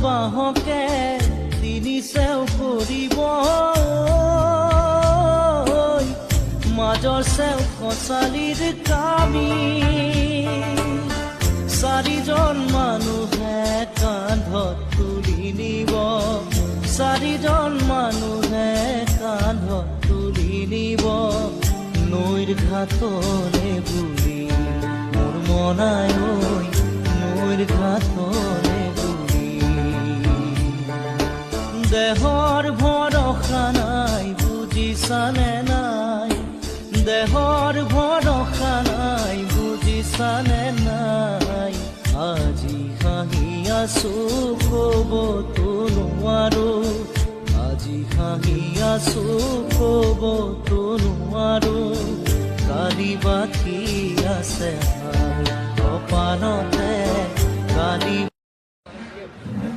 বাহকে তিনি চেও কৰিব মাজৰ চেও খচালিৰ কামি চাৰিজন মানুহে কান্ধত তুলি নিব চাৰিজন মানুহে কান্ধত তুলি নিব নৈৰ ঘাটলে বুলি মোৰ মনাই ঐ নৈৰ ঘাটলে বুলি দেহৰ ভৰসা নাই বুজিছানে নাই দেহৰ ভৰসা নাই বুজিছানে নাই আজি হাঁহি আছো ক'বতো নোৱাৰো আজি হাঁহি আছো ক'বতো নোৱাৰো কালি বাকী আছে কপালতে কালি